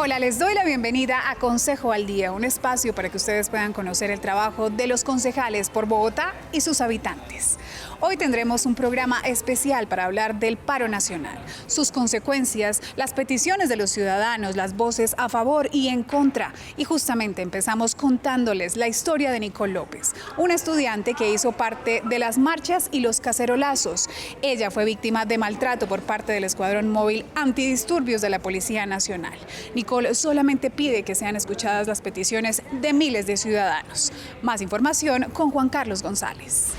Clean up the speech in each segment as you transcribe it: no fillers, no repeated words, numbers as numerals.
Hola, les doy la bienvenida a Consejo al Día, un espacio para que ustedes puedan conocer el trabajo de los concejales por Bogotá y sus habitantes. Hoy tendremos un programa especial para hablar del paro nacional, sus consecuencias, las peticiones de los ciudadanos, las voces a favor y en contra. Y justamente empezamos contándoles la historia de Nicole López, una estudiante que hizo parte de las marchas y los cacerolazos. Ella fue víctima de maltrato por parte del Escuadrón Móvil Antidisturbios de la Policía Nacional. Nicole solamente pide que sean escuchadas las peticiones de miles de ciudadanos. Más información con Juan Carlos González.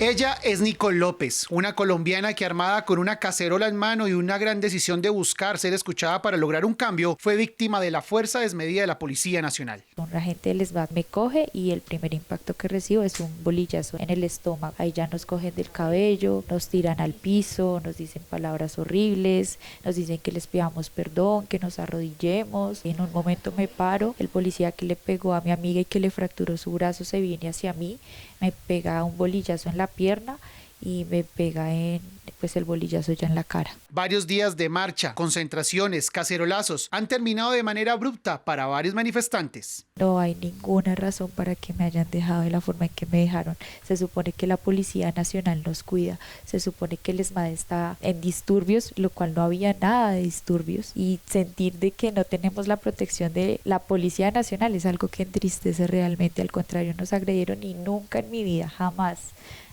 Ella es Nicole López, una colombiana que armada con una cacerola en mano y una gran decisión de buscar ser escuchada para lograr un cambio, fue víctima de la fuerza desmedida de la Policía Nacional. Un agente del SMAT me coge y el primer impacto que recibo es un bolillazo en el estómago. Ahí ya nos cogen del cabello, nos tiran al piso, nos dicen palabras horribles, nos dicen que les pidamos perdón, que nos arrodillemos. En un momento me paro, el policía que le pegó a mi amiga y que le fracturó su brazo se viene hacia mí, me pega un bolillazo en la pierna y me pega el bolillazo ya en la cara. Varios días de marcha, concentraciones, cacerolazos han terminado de manera abrupta para varios manifestantes. No hay ninguna razón para que me hayan dejado de la forma en que me dejaron. Se supone que la Policía Nacional nos cuida, se supone que el ESMAD está en disturbios, lo cual no había nada de disturbios, y sentir de que no tenemos la protección de la Policía Nacional es algo que entristece realmente. Al contrario, nos agredieron y nunca en mi vida, jamás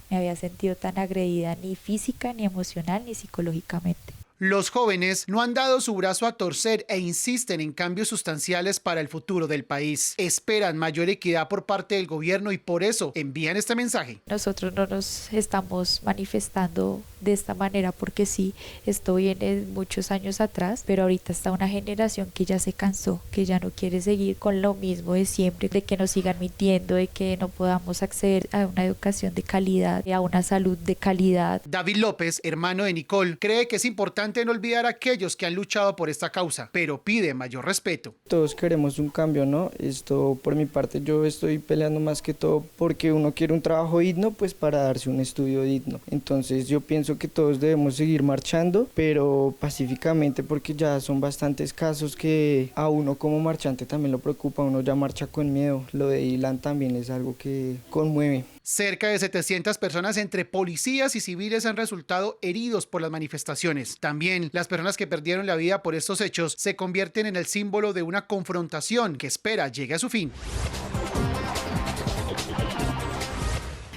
me había sentido tan agredida, ni física, ni emocional, ni psicológicamente. Los jóvenes no han dado su brazo a torcer e insisten en cambios sustanciales para el futuro del país. Esperan mayor equidad por parte del gobierno y por eso envían este mensaje. Nosotros no nos estamos manifestando de esta manera porque sí, esto viene muchos años atrás, pero ahorita está una generación que ya se cansó, que ya no quiere seguir con lo mismo de siempre, de que nos sigan mintiendo, de que no podamos acceder a una educación de calidad, a una salud de calidad. David López, hermano de Nicole, cree que es importante no olvidar a aquellos que han luchado por esta causa, pero pide mayor respeto. Todos queremos un cambio, ¿no? Esto, por mi parte, yo estoy peleando más que todo porque uno quiere un trabajo digno, pues para darse un estudio digno. Entonces yo pienso que todos debemos seguir marchando, pero pacíficamente, porque ya son bastantes casos que a uno como marchante también lo preocupa, uno ya marcha con miedo. Lo de Ilan también es algo que conmueve. Cerca de 700 personas entre policías y civiles han resultado heridos por las manifestaciones. También las personas que perdieron la vida por estos hechos se convierten en el símbolo de una confrontación que espera llegue a su fin.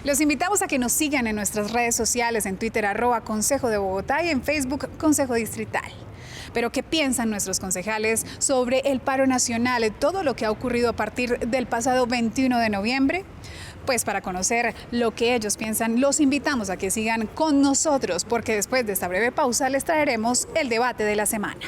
Los invitamos a que nos sigan en nuestras redes sociales, en Twitter @Consejo de Bogotá y en Facebook Consejo Distrital. Pero ¿qué piensan nuestros concejales sobre el paro nacional, todo lo que ha ocurrido a partir del pasado 21 de noviembre? Pues para conocer lo que ellos piensan, los invitamos a que sigan con nosotros, porque después de esta breve pausa les traeremos el debate de la semana.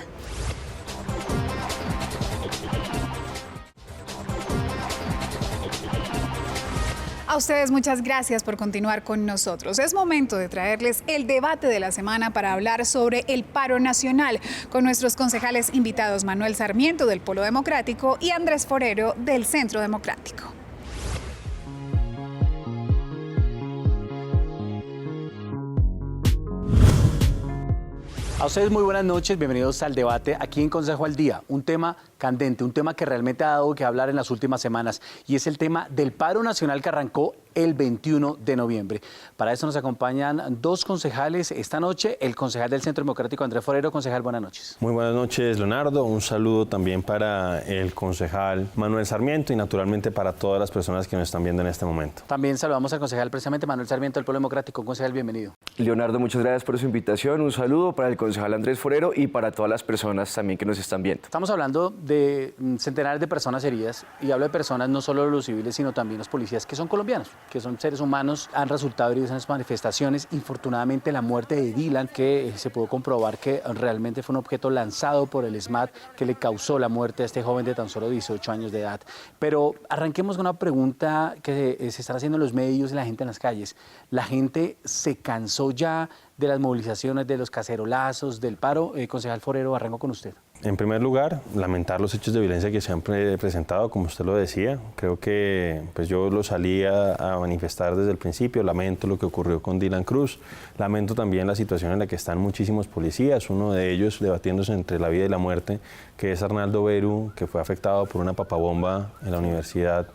A ustedes muchas gracias por continuar con nosotros. Es momento de traerles el debate de la semana para hablar sobre el paro nacional con nuestros concejales invitados Manuel Sarmiento del Polo Democrático y Andrés Forero del Centro Democrático. A ustedes muy buenas noches, bienvenidos al debate aquí en Consejo al Día. Un tema candente, un tema que realmente ha dado que hablar en las últimas semanas, y es el tema del paro nacional que arrancó el 21 de noviembre. Para eso nos acompañan dos concejales esta noche, el concejal del Centro Democrático, Andrés Forero. Concejal, buenas noches. Muy buenas noches, Leonardo. Un saludo también para el concejal Manuel Sarmiento y naturalmente para todas las personas que nos están viendo en este momento. También saludamos al concejal precisamente Manuel Sarmiento del Polo Democrático. Concejal, bienvenido. Leonardo, muchas gracias por su invitación. Un saludo para el concejal Andrés Forero y para todas las personas también que nos están viendo. Estamos hablando de centenares de personas heridas, y hablo de personas no solo los civiles, sino también los policías que son colombianos, que son seres humanos, han resultado heridos en las manifestaciones. Infortunadamente, la muerte de Dylan, que se pudo comprobar que realmente fue un objeto lanzado por el SMAT que le causó la muerte a este joven de tan solo 18 años de edad. Pero arranquemos con una pregunta que se está haciendo en los medios y la gente en las calles. ¿La gente se cansó ya de las movilizaciones, de los cacerolazos, del paro? Concejal Forero, arranco con usted. En primer lugar, lamentar los hechos de violencia que se han presentado, como usted lo decía. Creo que pues yo lo salí a manifestar desde el principio. Lamento lo que ocurrió con Dylan Cruz. Lamento también la situación en la que están muchísimos policías, uno de ellos debatiéndose entre la vida y la muerte, que es Arnaldo Beru, que fue afectado por una papabomba en la Universidad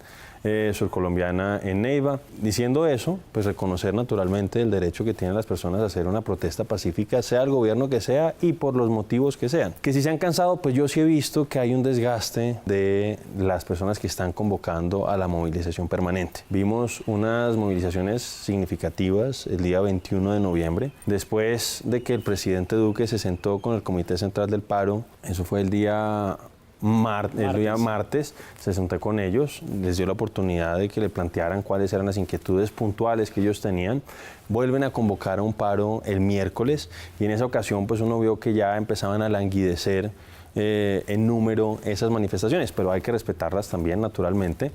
surcolombiana en Neiva. Diciendo eso, pues reconocer naturalmente el derecho que tienen las personas a hacer una protesta pacífica, sea el gobierno que sea y por los motivos que sean. Que si se han cansado, pues yo sí he visto que hay un desgaste de las personas que están convocando a la movilización permanente. Vimos unas movilizaciones significativas el día 21 de noviembre, después de que el presidente Duque se sentó con el Comité Central del Paro. Eso fue el día martes, se sentó con ellos, les dio la oportunidad de que le plantearan cuáles eran las inquietudes puntuales que ellos tenían. Vuelven a convocar a un paro el miércoles y en esa ocasión pues uno vio que ya empezaban a languidecer en número esas manifestaciones, pero hay que respetarlas también naturalmente,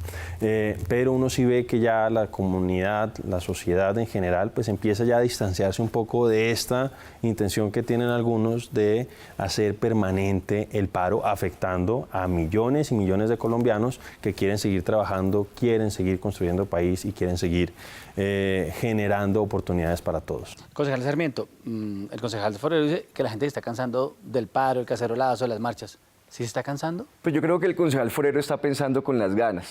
pero uno sí ve que ya la comunidad, la sociedad en general pues empieza ya a distanciarse un poco de esta intención que tienen algunos de hacer permanente el paro, afectando a millones y millones de colombianos que quieren seguir trabajando, quieren seguir construyendo país y quieren seguir generando oportunidades para todos. Concejal Sarmiento, el concejal Forero dice que la gente se está cansando del paro, el cacerolazo, de las marchas. ¿Sí se está cansando? Pues yo creo que el concejal Forero está pensando con las ganas,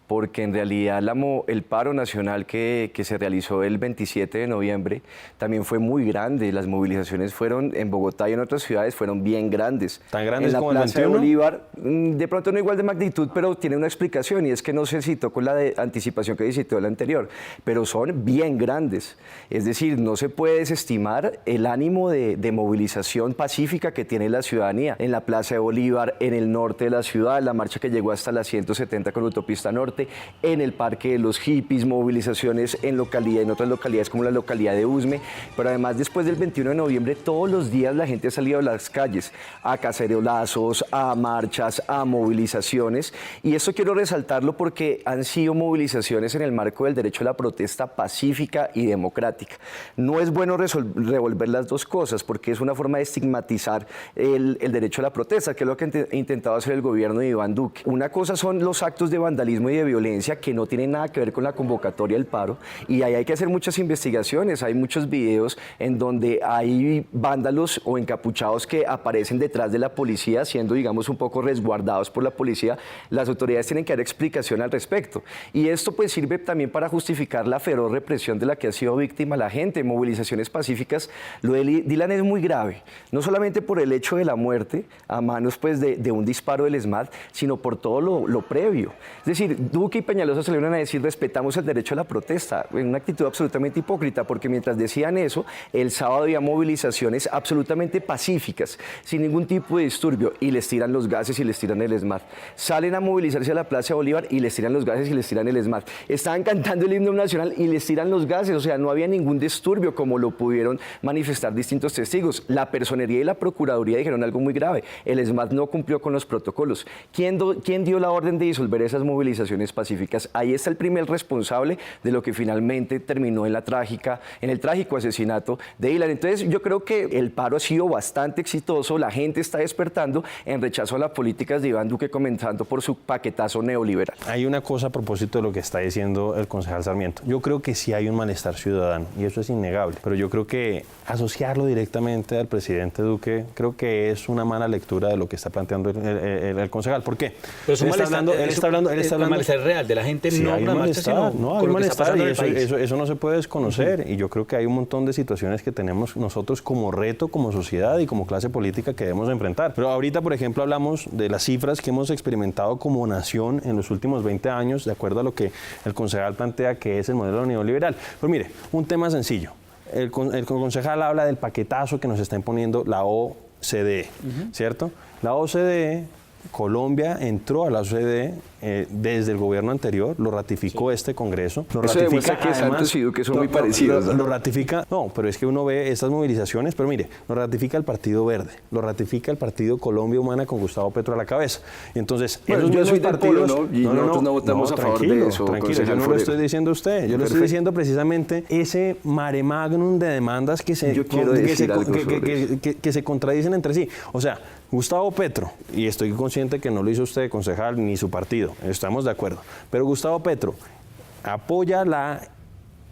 porque en realidad el paro nacional que se realizó el 27 de noviembre también fue muy grande. Las movilizaciones fueron en Bogotá y en otras ciudades fueron bien grandes. ¿Tan grandes como el 21? En la Plaza de Bolívar, de pronto no igual de magnitud, pero tiene una explicación y es que no se citó con la de anticipación que citó el anterior, pero son bien grandes. Es decir, no se puede desestimar el ánimo de movilización pacífica que tiene la ciudadanía en la Plaza de Bolívar, en el norte de la ciudad, la marcha que llegó hasta la 170 con la autopista norte, en el Parque de los Hippies, movilizaciones en otras localidades como la localidad de Usme, pero además después del 21 de noviembre todos los días la gente ha salido a las calles, a cacerolazos, a marchas, a movilizaciones, y esto quiero resaltarlo porque han sido movilizaciones en el marco del derecho a la protesta pacífica y democrática. No es bueno revolver las dos cosas porque es una forma de estigmatizar el derecho a la protesta, que es lo que ha intentado hacer el gobierno de Iván Duque. Una cosa son los actos de vandalismo y de violencia que no tienen nada que ver con la convocatoria del paro, y ahí hay que hacer muchas investigaciones. Hay muchos videos en donde hay vándalos o encapuchados que aparecen detrás de la policía siendo, digamos, un poco resguardados por la policía. Las autoridades tienen que dar explicación al respecto, y esto pues sirve también para justificar la feroz represión de la que ha sido víctima la gente. Movilizaciones pacíficas, lo de Dylan es muy grave, no solamente por el hecho de la muerte a manos pues de un disparo del ESMAD, sino por todo lo previo. Es decir, Duque y Peñalosa salieron a decir respetamos el derecho a la protesta, en una actitud absolutamente hipócrita, porque mientras decían eso, el sábado había movilizaciones absolutamente pacíficas, sin ningún tipo de disturbio, y les tiran los gases y les tiran el ESMAD. Salen a movilizarse a la Plaza de Bolívar y les tiran los gases y les tiran el ESMAD. Estaban cantando el himno nacional y les tiran los gases, o sea, no había ningún disturbio como lo pudieron manifestar distintos testigos. La Personería y la Procuraduría dijeron algo muy grave: el ESMAD no cumplió con los protocolos. ¿Quién dio la orden de disolver esas movilizaciones pacíficas? Ahí está el primer responsable de lo que finalmente terminó en el trágico asesinato de Dylan. Entonces yo creo que el paro ha sido bastante exitoso, la gente está despertando en rechazo a las políticas de Iván Duque, comenzando por su paquetazo neoliberal. Hay una cosa a propósito de lo que está diciendo el concejal Sarmiento. Yo creo que sí hay un malestar ciudadano y eso es innegable, pero yo creo que asociarlo directamente al presidente Duque creo que es una mala lectura de lo que está planteando el concejal. ¿Por qué? Pero él está hablando malestar real de la gente, sí, no hay una marcha, sino no, hay malestar y eso no se puede desconocer. Y yo creo que hay un montón de situaciones que tenemos nosotros como reto, como sociedad y como clase política que debemos enfrentar. Pero ahorita, por ejemplo, hablamos de las cifras que hemos experimentado como nación en los últimos 20 años, de acuerdo a lo que el concejal plantea que es el modelo neoliberal. Pues mire, un tema sencillo. El concejal habla del paquetazo que nos está imponiendo la OCDE, ¿cierto? La OCDE, Colombia entró a la OCDE desde el gobierno anterior, lo ratificó este Congreso. Lo Eso demuestra que Santos y Duque son muy parecidos, ¿no? Lo ratifica, no, pero es que uno ve estas movilizaciones, pero mire, lo ratifica el Partido Verde, lo ratifica el Partido Colombia Humana con Gustavo Petro a la cabeza. Y entonces, bueno, esos yo soy del partidos, Polo, ¿no? Y nosotros no votamos a favor de eso. Tranquilo, yo no lo estoy diciendo a usted, yo lo estoy diciendo precisamente ese mare magnum de demandas que se contradicen entre sí. O sea, Gustavo Petro, y estoy consciente que no lo hizo usted, concejal, ni su partido, estamos de acuerdo, pero Gustavo Petro apoya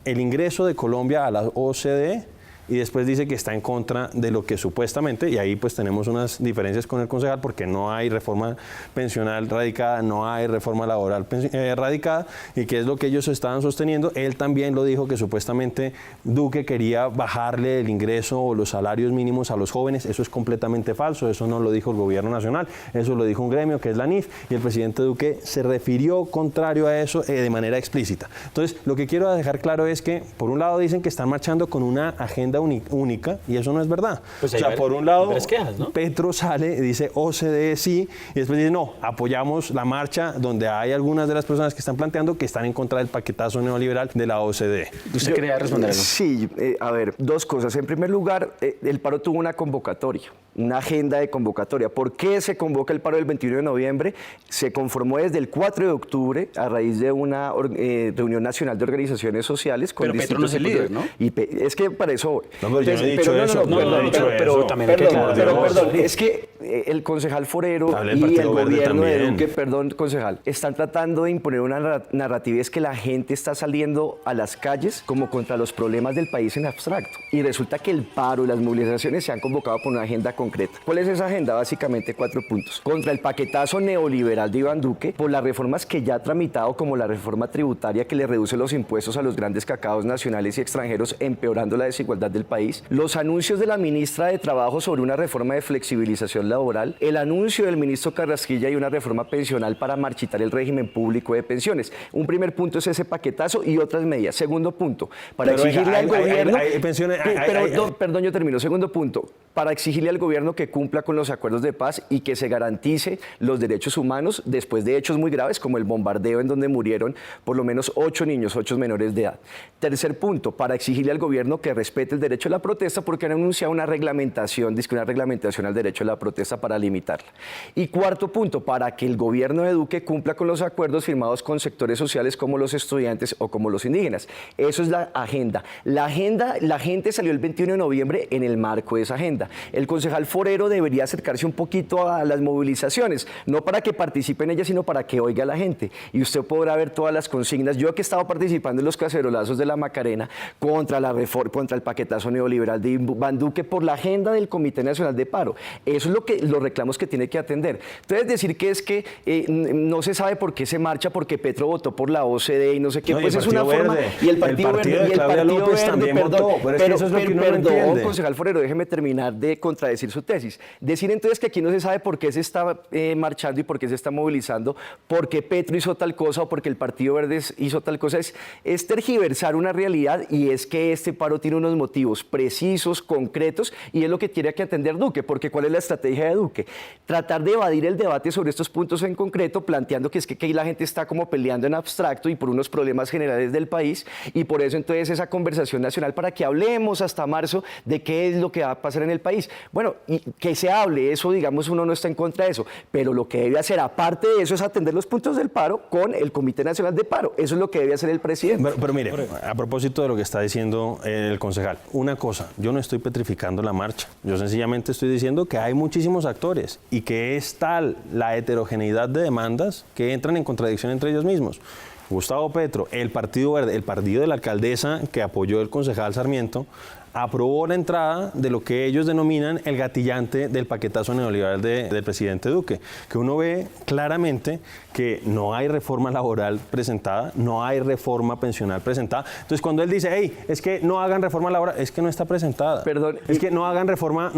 el ingreso de Colombia a la OCDE y después dice que está en contra de lo que supuestamente, y ahí pues tenemos unas diferencias con el concejal porque no hay reforma pensional radicada, no hay reforma laboral radicada, y que es lo que ellos estaban sosteniendo. Él también lo dijo, que supuestamente Duque quería bajarle el ingreso o los salarios mínimos a los jóvenes. Eso es completamente falso, eso no lo dijo el gobierno nacional, eso lo dijo un gremio que es la NIF, y el presidente Duque se refirió contrario a eso de manera explícita. Entonces, lo que quiero dejar claro es que, por un lado, dicen que están marchando con una agenda única, y eso no es verdad. Pues o sea, por un lado, quejas, ¿no? Petro sale y dice OCDE sí, y después dice no, apoyamos la marcha donde hay algunas de las personas que están planteando que están en contra del paquetazo neoliberal de la OCDE. ¿Usted quería responder eso? Sí, a ver, dos cosas. En primer lugar, el paro tuvo una convocatoria, una agenda de convocatoria. ¿Por qué se convoca el paro del 21 de noviembre? Se conformó desde el 4 de octubre a raíz de una reunión nacional de organizaciones sociales. Pero Petro no es el líder, ¿no? Y es que para eso voy. No, pero yo no he dicho eso. Perdón, es que el concejal Forero y el gobierno de Duque, perdón, concejal, están tratando de imponer una narrativa, y es que la gente está saliendo a las calles como contra los problemas del país en abstracto. Y resulta que el paro y las movilizaciones se han convocado por una agenda concreta. ¿Cuál es esa agenda? Básicamente 4 puntos. Contra el paquetazo neoliberal de Iván Duque, por las reformas que ya ha tramitado, como la reforma tributaria que le reduce los impuestos a los grandes cacaos nacionales y extranjeros, empeorando la desigualdad del país. Los anuncios de la ministra de Trabajo sobre una reforma de flexibilización laboral, el anuncio del ministro Carrasquilla y una reforma pensional para marchitar el régimen público de pensiones. Un primer punto es ese paquetazo y otras medidas. Segundo punto, para exigirle al gobierno... Perdón, yo termino. Segundo punto, para exigirle al gobierno que cumpla con los acuerdos de paz y que se garantice los derechos humanos después de hechos muy graves como el bombardeo en donde murieron por lo menos 8 niños, 8 menores de edad. Tercer punto, para exigirle al gobierno que respete el derecho a la protesta, porque han anunciado una reglamentación al derecho a la protesta para limitarla. Y cuarto punto, para que el gobierno de Duque cumpla con los acuerdos firmados con sectores sociales como los estudiantes o como los indígenas. Eso es la agenda. La gente salió el 21 de noviembre en el marco de esa agenda. El concejal Forero debería acercarse un poquito a las movilizaciones, no para que participe en ellas, sino para que oiga a la gente. Y usted podrá ver todas las consignas. Yo que he estado participando en los cacerolazos de la Macarena contra la reforma, contra el paquetazo neoliberal de Iván Duque, por la agenda del Comité Nacional de Paro. Eso es los reclamos que tiene que atender. Entonces, decir que es que no se sabe por qué se marcha, porque Petro votó por la OCDE y no sé qué, no, pues es una forma. Y el Partido Verde, y el Partido Verde también votó. Pero eso es lo que uno no entiende. Concejal Forero, déjeme terminar de contradecir su tesis. Decir entonces que aquí no se sabe por qué se está marchando y por qué se está movilizando, porque Petro hizo tal cosa o porque el Partido Verde hizo tal cosa, es tergiversar una realidad, y es que este paro tiene unos motivos precisos, concretos, y es lo que tiene que atender Duque, porque ¿cuál es la estrategia de Duque? Tratar de evadir el debate sobre estos puntos en concreto, planteando que es que ahí la gente está como peleando en abstracto y por unos problemas generales del país, y por eso entonces esa conversación nacional para que hablemos hasta marzo de qué es lo que va a pasar en el país. Bueno, y que se hable, eso digamos, uno no está en contra de eso, pero lo que debe hacer aparte de eso es atender los puntos del paro con el Comité Nacional de Paro. Eso es lo que debe hacer el presidente. Pero mire, a propósito de lo que está diciendo el concejal, una cosa, yo no estoy petrificando la marcha, yo sencillamente estoy diciendo que hay muchísimos actores y que es tal la heterogeneidad de demandas que entran en contradicción entre ellos mismos. Gustavo Petro, el Partido Verde, el partido de la alcaldesa que apoyó el concejal Sarmiento, aprobó la entrada de lo que ellos denominan el gatillante del paquetazo neoliberal del presidente Duque, que uno ve claramente que no hay reforma laboral presentada, no hay reforma pensional presentada. Entonces, cuando él dice, hey, es que no hagan reforma laboral, es que no está presentada. Perdón. Es que no hagan reforma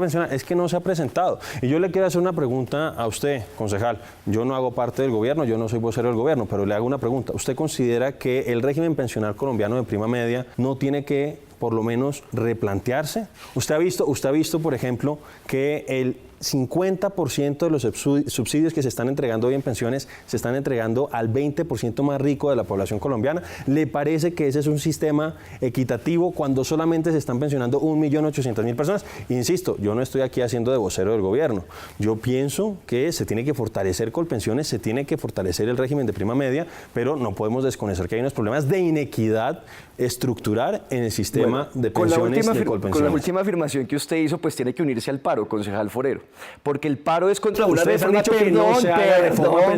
pensional, es que no se ha presentado. Y yo le quiero hacer una pregunta a usted, concejal. Yo no hago parte del gobierno, yo no soy vocero del gobierno, pero le hago una pregunta. ¿Usted considera que el régimen pensional colombiano de prima media no tiene que por lo menos replantearse? Usted ha visto, por ejemplo, que el 50% de los subsidios que se están entregando hoy en pensiones se están entregando al 20% más rico de la población colombiana. ¿Le parece que ese es un sistema equitativo cuando solamente se están pensionando 1.800.000 personas? Insisto, yo no estoy aquí haciendo de vocero del gobierno. Yo pienso que se tiene que fortalecer Colpensiones, se tiene que fortalecer el régimen de prima media, pero no podemos desconocer que hay unos problemas de inequidad estructural en el sistema de pensiones de Colpensiones. Con la última afirmación que usted hizo, pues tiene que unirse al paro, concejal Forero, porque el paro es contra una reforma.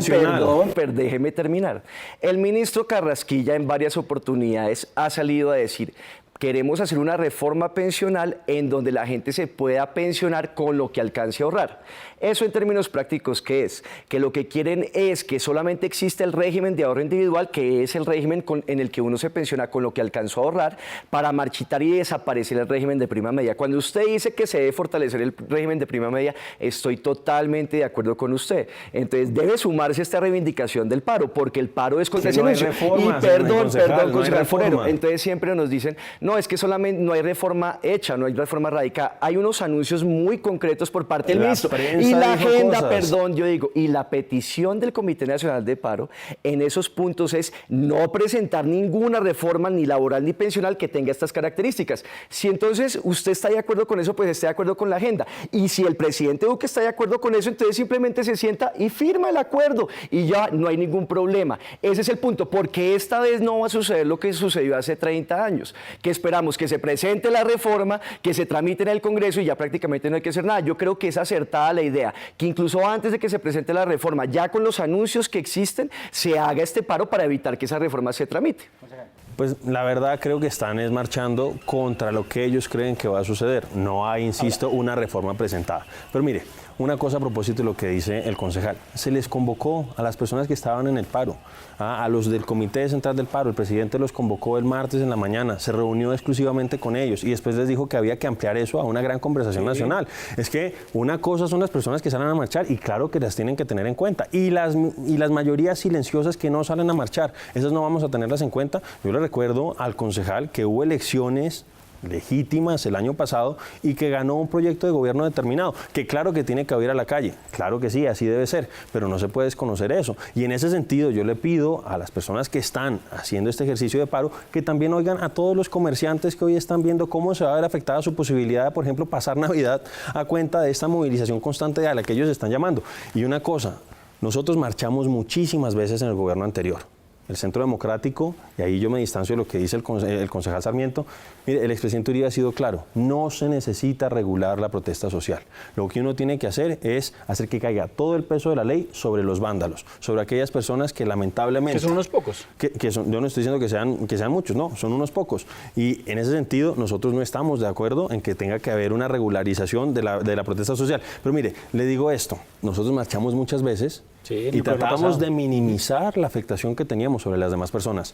Perdón, déjeme terminar. El ministro Carrasquilla en varias oportunidades ha salido a decir: queremos hacer una reforma pensional en donde la gente se pueda pensionar con lo que alcance a ahorrar. Eso en términos prácticos, ¿qué es? Que lo que quieren es que solamente existe el régimen de ahorro individual, que es el régimen en el que uno se pensiona con lo que alcanzó a ahorrar, para marchitar y desaparecer el régimen de prima media. Cuando usted dice que se debe fortalecer el régimen de prima media, estoy totalmente de acuerdo con usted. Entonces debe sumarse esta reivindicación del paro, porque el paro es contra ese anuncio. Y perdón, concejal Forero, entonces siempre nos dicen: no, es que solamente no hay reforma hecha, no hay reforma radicada. Hay unos anuncios muy concretos por parte del ministro. Y la agenda, y la petición del Comité Nacional de Paro en esos puntos es no presentar ninguna reforma ni laboral ni pensional que tenga estas características. Si entonces usted está de acuerdo con eso, pues esté de acuerdo con la agenda. Y si el presidente Duque está de acuerdo con eso, entonces simplemente se sienta y firma el acuerdo y ya no hay ningún problema. Ese es el punto, porque esta vez no va a suceder lo que sucedió hace 30 años, que esperamos que se presente la reforma, que se tramite en el Congreso y ya prácticamente no hay que hacer nada. Yo creo que es acertada la idea, que incluso antes de que se presente la reforma, ya con los anuncios que existen, se haga este paro para evitar que esa reforma se tramite. Pues la verdad creo que están marchando contra lo que ellos creen que va a suceder. No hay, insisto, una reforma presentada. Pero mire, una cosa a propósito de lo que dice el concejal. Se les convocó a las personas que estaban en el paro, a los del Comité Central del Paro. El presidente los convocó el martes en la mañana, se reunió exclusivamente con ellos y después les dijo que había que ampliar eso a una gran conversación nacional. Es que una cosa son las personas que salen a marchar y claro que las tienen que tener en cuenta. Y las mayorías silenciosas que no salen a marchar, esas no vamos a tenerlas en cuenta. Yo le recuerdo al concejal que hubo elecciones legítimas el año pasado y que ganó un proyecto de gobierno determinado, que claro que tiene que ir a la calle, claro que sí, así debe ser, pero no se puede desconocer eso. Y en ese sentido yo le pido a las personas que están haciendo este ejercicio de paro que también oigan a todos los comerciantes que hoy están viendo cómo se va a ver afectada su posibilidad de, por ejemplo, pasar Navidad a cuenta de esta movilización constante a la que ellos están llamando. Y una cosa, nosotros marchamos muchísimas veces en el gobierno anterior. El Centro Democrático, y ahí yo me distancio de lo que dice el concejal Sarmiento, mire, el expresidente Uribe ha sido claro, no se necesita regular la protesta social. Lo que uno tiene que hacer es hacer que caiga todo el peso de la ley sobre los vándalos, sobre aquellas personas que lamentablemente... Que son unos pocos. Yo no estoy diciendo que sean muchos, no, son unos pocos. Y en ese sentido, nosotros no estamos de acuerdo en que tenga que haber una regularización de la protesta social. Pero mire, le digo esto, nosotros marchamos muchas veces, sí, y tratamos de minimizar la afectación que teníamos sobre las demás personas.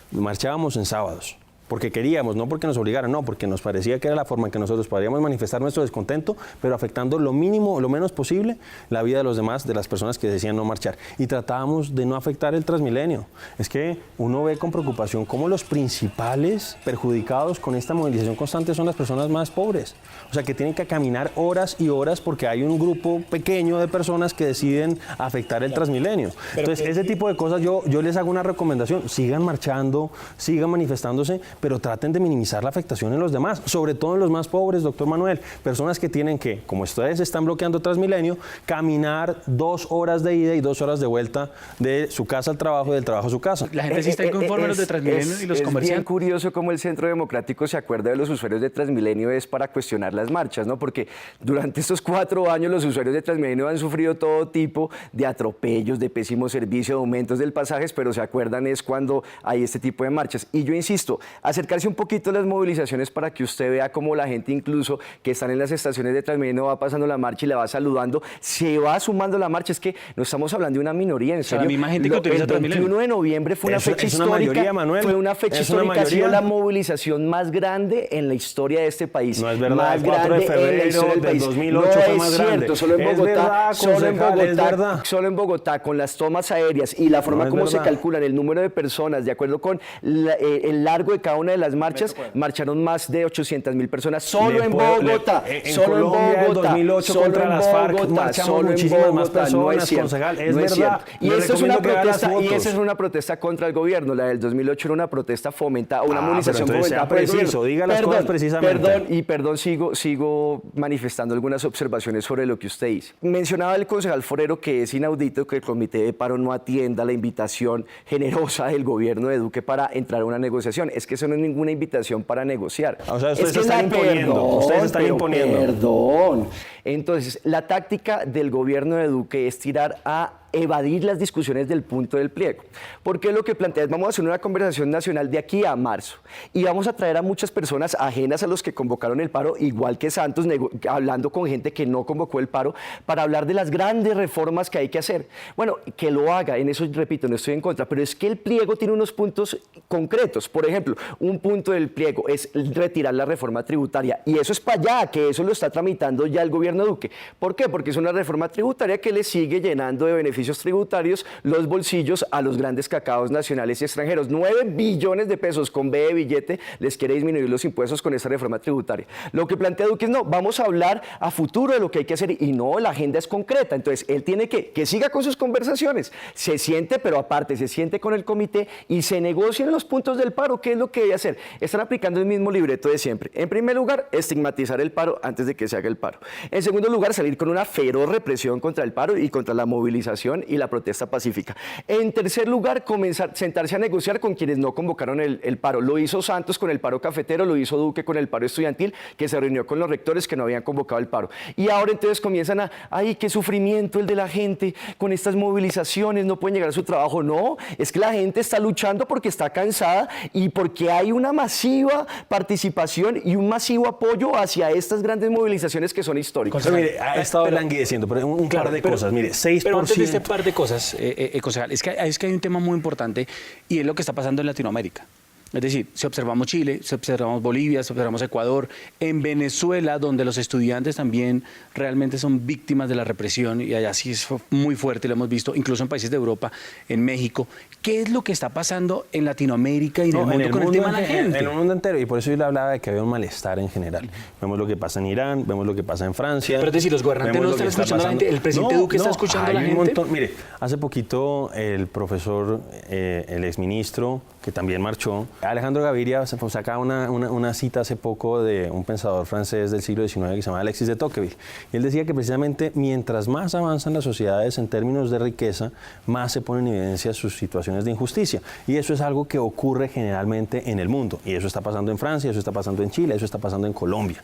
Marchábamos en sábados, porque queríamos, no porque nos obligaran, no, porque nos parecía que era la forma en que nosotros podríamos manifestar nuestro descontento, pero afectando lo mínimo, lo menos posible, la vida de los demás, de las personas que decían no marchar. Y tratábamos de no afectar el Transmilenio. Es que uno ve con preocupación cómo los principales perjudicados con esta movilización constante son las personas más pobres. O sea, que tienen que caminar horas y horas porque hay un grupo pequeño de personas que deciden afectar el Transmilenio. Entonces, ese tipo de cosas yo les hago una recomendación. Sigan marchando, sigan manifestándose, pero traten de minimizar la afectación en los demás, sobre todo en los más pobres, doctor Manuel. Personas que tienen que, como ustedes están bloqueando Transmilenio, caminar 2 horas de ida y 2 horas de vuelta de su casa al trabajo y del trabajo a su casa. La gente sí está inconforme, los de Transmilenio y los comerciantes. Es bien curioso cómo el Centro Democrático se acuerda de los usuarios de Transmilenio es para cuestionar las marchas, ¿no? Porque durante estos 4 años los usuarios de Transmilenio han sufrido todo tipo de atropellos, de pésimo servicio, de aumentos del pasajes, pero se acuerdan es cuando hay este tipo de marchas. Y yo insisto, acercarse un poquito a las movilizaciones para que usted vea cómo la gente incluso que están en las estaciones de Transmilenio va pasando la marcha y la va saludando, se va sumando la marcha. Es que no estamos hablando de una minoría, en serio. La misma gente que utiliza Transmilenio. El 21 de noviembre fue una fecha histórica. Mayoría, Manuel. Fue una fecha histórica, ha sido la movilización más grande en la historia de este país. No es verdad, más el 4 de febrero del 2008 no fue más grande. Cierto, solo en Bogotá, solo en Bogotá, con las tomas aéreas y la forma como se calculan el número de personas, de acuerdo con el largo de cada una de las marchas marcharon más de 800.000 personas solo en Bogotá. Solo en Colombia, Bogotá. En 2008 solo contra en las FARC Bogotá, marchamos solo en muchísimas más Bogotá. personas, No es cierto, concejal, es no es verdad. cierto. Y Le esa es una recomiendo que vea las protesta, y fotos. esa es una protesta contra el gobierno. La del 2008 era una protesta fomentada, una Ah, movilización pero entonces fomentada sea por el preciso, gobierno. diga las cosas precisamente. Perdón, sigo manifestando algunas observaciones sobre lo que usted dice. Mencionaba el concejal Forero que es inaudito que el Comité de Paro no atienda la invitación generosa del gobierno de Duque para entrar a una negociación. Es que eso no es ninguna invitación para negociar. O sea, ustedes Es que están imponiendo. Ustedes están imponiendo. Perdón. Entonces, la táctica del gobierno de Duque es tirar a evadir las discusiones del punto del pliego. Porque lo que plantea es, vamos a hacer una conversación nacional de aquí a marzo y vamos a traer a muchas personas ajenas a los que convocaron el paro, igual que Santos, hablando con gente que no convocó el paro, para hablar de las grandes reformas que hay que hacer. Bueno, que lo haga, en eso repito, no estoy en contra, pero es que el pliego tiene unos puntos concretos. Por ejemplo, un punto del pliego es retirar la reforma tributaria y eso es para allá, que eso lo está tramitando ya el gobierno Duque. ¿Por qué? Porque es una reforma tributaria que le sigue llenando de beneficios tributarios los bolsillos a los grandes cacaos nacionales y extranjeros. 9 billones de pesos con B de billete les quiere disminuir los impuestos con esta reforma tributaria. Lo que plantea Duque es no, vamos a hablar a futuro de lo que hay que hacer y no, la agenda es concreta. Entonces, él tiene que siga con sus conversaciones, se siente, pero aparte se siente con el comité y se negocien los puntos del paro. ¿Qué es lo que debe hacer? Están aplicando el mismo libreto de siempre. En primer lugar, estigmatizar el paro antes de que se haga el paro. En segundo lugar, salir con una feroz represión contra el paro y contra la movilización y la protesta pacífica. En tercer lugar, sentarse a negociar con quienes no convocaron el paro. Lo hizo Santos con el paro cafetero, lo hizo Duque con el paro estudiantil, que se reunió con los rectores que no habían convocado el paro. Y ahora entonces comienzan ay, qué sufrimiento el de la gente con estas movilizaciones, no pueden llegar a su trabajo. No, es que la gente está luchando porque está cansada y porque hay una masiva participación y un masivo apoyo hacia estas grandes movilizaciones que son históricas. Pero mire, ha estado languideciendo, pero un par de cosas. Mire, 6%. Pero antes de este par de cosas, concejal, es que hay un tema muy importante y es lo que está pasando en Latinoamérica. Es decir, si observamos Chile, si observamos Bolivia, si observamos Ecuador, en Venezuela, donde los estudiantes también realmente son víctimas de la represión, y allá sí es muy fuerte, lo hemos visto, incluso en países de Europa, en México. ¿Qué es lo que está pasando en Latinoamérica y en el mundo con el tema de la gente? En el mundo entero, y por eso yo le hablaba de que había un malestar en general. Vemos lo que pasa en Irán, vemos lo que pasa en Francia. Pero es decir, los gobernantes no están escuchando a la gente, el presidente Duque está escuchando a la gente. Montón, mire, hace poquito el profesor, el exministro, que también marchó, Alejandro Gaviria sacaba una cita hace poco de un pensador francés del siglo XIX que se llama Alexis de Tocqueville. Y él decía que precisamente mientras más avanzan las sociedades en términos de riqueza, más se ponen en evidencia sus situaciones de injusticia. Y eso es algo que ocurre generalmente en el mundo. Y eso está pasando en Francia, eso está pasando en Chile, eso está pasando en Colombia.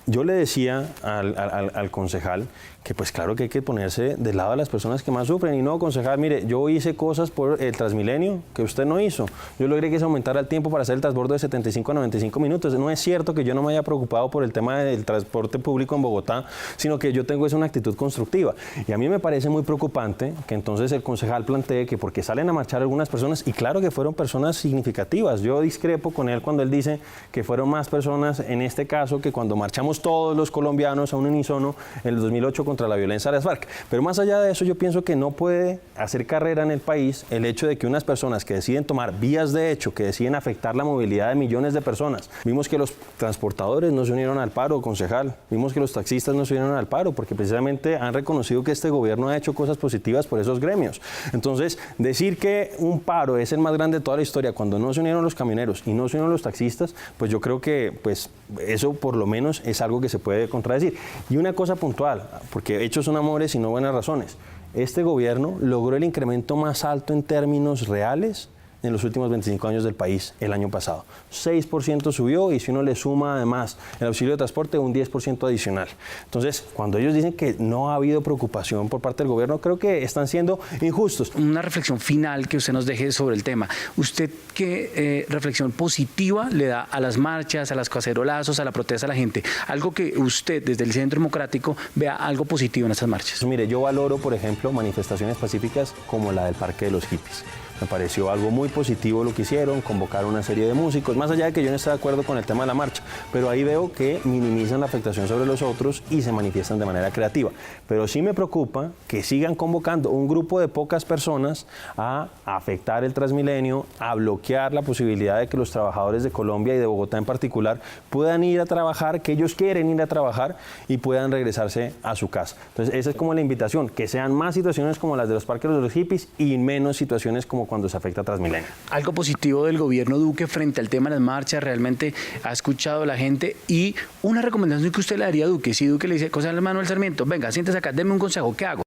Yo le decía al concejal que pues claro que hay que ponerse del lado de las personas que más sufren. Y no, concejal, mire, yo hice cosas por el Transmilenio que usted no hizo. Yo logré que se aumentara el tiempo para hacer el transbordo de 75 a 95 minutos. No es cierto que yo no me haya preocupado por el tema del transporte público en Bogotá, sino que yo tengo una actitud constructiva. Y a mí me parece muy preocupante que entonces el concejal plantee que porque salen a marchar algunas personas, y claro que fueron personas significativas. Yo discrepo con él cuando él dice que fueron más personas en este caso que cuando marchamos todos los colombianos a un unísono en el 2008 contra la violencia de las FARC. Pero más allá de eso, yo pienso que no puede hacer carrera en el país el hecho de que unas personas que deciden tomar vías de hecho, que deciden afectar la movilidad de millones de personas. Vimos que los transportadores no se unieron al paro, concejal. Vimos que los taxistas no se unieron al paro porque precisamente han reconocido que este gobierno ha hecho cosas positivas por esos gremios. Entonces, decir que un paro es el más grande de toda la historia cuando no se unieron los camioneros y no se unieron los taxistas, pues yo creo que pues eso por lo menos es algo que se puede contradecir. Y una cosa puntual, porque hechos son amores y no buenas razones. Este gobierno logró el incremento más alto en términos reales en los últimos 25 años del país el año pasado. 6% subió y si uno le suma además el auxilio de transporte, un 10% adicional. Entonces, cuando ellos dicen que no ha habido preocupación por parte del gobierno, creo que están siendo injustos. Una reflexión final que usted nos deje sobre el tema. ¿Usted qué reflexión positiva le da a las marchas, a los cacerolazos, a la protesta de la gente? Algo que usted, desde el Centro Democrático, vea algo positivo en estas marchas. Mire, yo valoro, por ejemplo, manifestaciones pacíficas como la del Parque de los Hippies. Me pareció algo muy positivo lo que hicieron, convocar una serie de músicos, más allá de que yo no esté de acuerdo con el tema de la marcha, pero ahí veo que minimizan la afectación sobre los otros y se manifiestan de manera creativa. Pero sí me preocupa que sigan convocando un grupo de pocas personas a afectar el Transmilenio, a bloquear la posibilidad de que los trabajadores de Colombia y de Bogotá en particular puedan ir a trabajar, que ellos quieren ir a trabajar y puedan regresarse a su casa. Entonces esa es como la invitación, que sean más situaciones como las de los parques de los hippies y menos situaciones como cuando se afecta a Transmilenio. Algo positivo del gobierno Duque frente al tema de las marchas, realmente ha escuchado a la gente, y una recomendación que usted le daría a Duque, si Duque le dice, concejal Manuel Sarmiento, venga, siéntese acá, deme un consejo, ¿qué hago?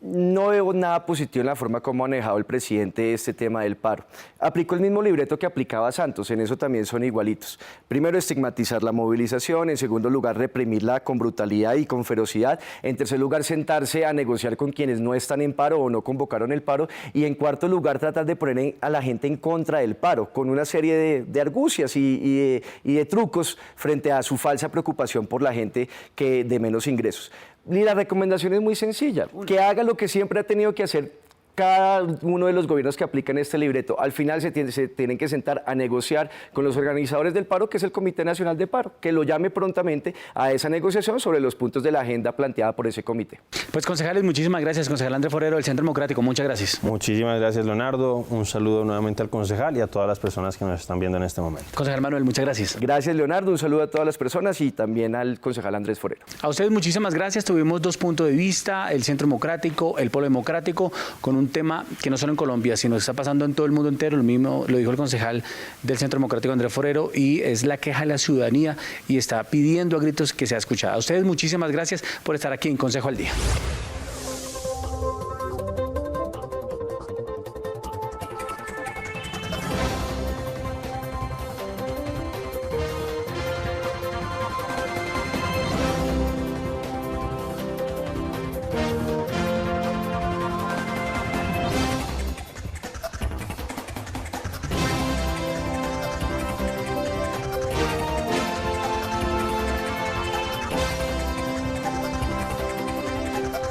No veo nada positivo en la forma como ha manejado el presidente este tema del paro. Aplicó el mismo libreto que aplicaba Santos, en eso también son igualitos. Primero, estigmatizar la movilización. En segundo lugar, reprimirla con brutalidad y con ferocidad. En tercer lugar, sentarse a negociar con quienes no están en paro o no convocaron el paro. Y en cuarto lugar, tratar de poner a la gente en contra del paro, con una serie de argucias y de trucos frente a su falsa preocupación por la gente de menos ingresos. Y la recomendación es muy sencilla, que haga lo que siempre ha tenido que hacer cada uno de los gobiernos que aplican este libreto. Al final se tienen que sentar a negociar con los organizadores del paro, que es el Comité Nacional de Paro, que lo llame prontamente a esa negociación sobre los puntos de la agenda planteada por ese comité. Pues concejales, muchísimas gracias. Concejal Andrés Forero del Centro Democrático, muchas gracias. Muchísimas gracias, Leonardo. Un saludo nuevamente al concejal y a todas las personas que nos están viendo en este momento. Concejal Manuel, muchas gracias. Gracias, Leonardo. Un saludo a todas las personas y también al concejal Andrés Forero. A ustedes muchísimas gracias. Tuvimos dos puntos de vista, el Centro Democrático, el Polo Democrático, con un tema que no solo en Colombia, sino que está pasando en todo el mundo entero. Lo mismo lo dijo el concejal del Centro Democrático, Andrés Forero, y es la queja de la ciudadanía y está pidiendo a gritos que sea escuchada. A ustedes muchísimas gracias por estar aquí en Consejo al Día.